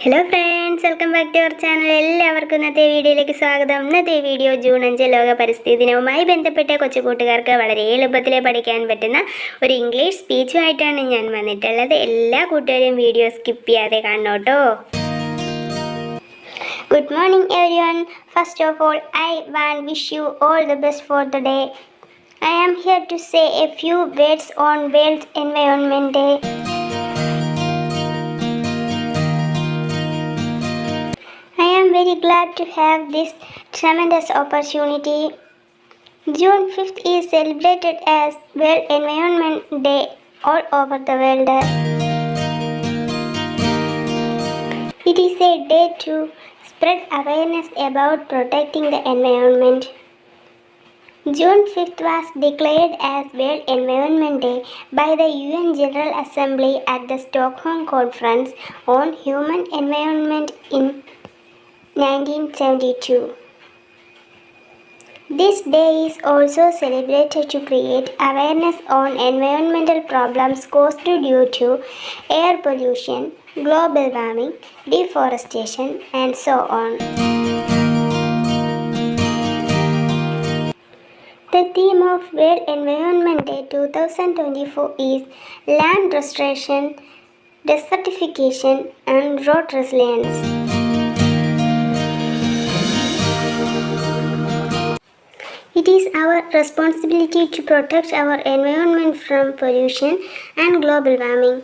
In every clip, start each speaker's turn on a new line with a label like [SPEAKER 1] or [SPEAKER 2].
[SPEAKER 1] Hello friends, welcome back to our channel. എല്ലാവർക്കും ഇന്നത്തെ വീഡിയോയിലേക്ക് സ്വാഗതം. ഇന്നത്തെ വീഡിയോ ജൂൺ 5 ലോക പരിസ്ഥിതി ദിനവുമായി ബന്ധപ്പെട്ട കൊച്ചു കൂട്ടുകാർക്ക് വളരെ എളുപ്പത്തിൽ പഠിക്കാൻ പറ്റുന്ന ഒരു ഇംഗ്ലീഷ് സ്പീച്ചുമായിട്ടാണ് ഞാൻ വന്നിട്ടുള്ളത്. എല്ലാ കൂട്ടുകാരും വീഡിയോ സ്കിപ്പ് ചെയ്യാതെ കാണണം കേട്ടോ. Good morning everyone. First of all, I want wish you all the best for the day. I am here to say a few words on World Environment Day. I am very glad to have this tremendous opportunity. June 5th is celebrated as World Environment Day all over the world. It is a day to spread awareness about protecting the environment. June 5th was declared as World Environment Day by the UN General Assembly at the Stockholm Conference on Human Environment in 1972. This day is also celebrated to create awareness on environmental problems caused due to air pollution, global warming, deforestation, and so on. The theme of World Environment Day 2024 is Land Restoration, Desertification, and Drought Resilience. It is our responsibility to protect our environment from pollution and global warming.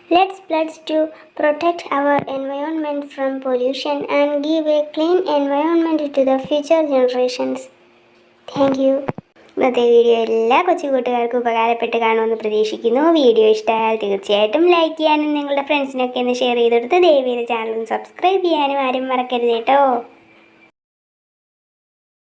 [SPEAKER 1] Let's pledge to protect our environment from pollution and give a clean environment to the future generations. Thank you. ഇന്നത്തെ video എല്ലാ കൊച്ചു കൂട്ടുകാർക്കും ഉപകാരപ്പെട്ട് കാണുമെന്ന് പ്രതീക്ഷിക്കുന്നു. Video ഇഷ്ടമായാൽ തീർച്ചയായിട്ടും like ചെയ്യാനും നിങ്ങളുടെ ഫ്രണ്ട്സിനൊക്കെ ഒന്ന് ഷെയർ ചെയ്തെടുത്ത് ദയവേത് ചാനലും സബ്സ്ക്രൈബ് ചെയ്യാനും ആരും മറക്കരുത് കേട്ടോ.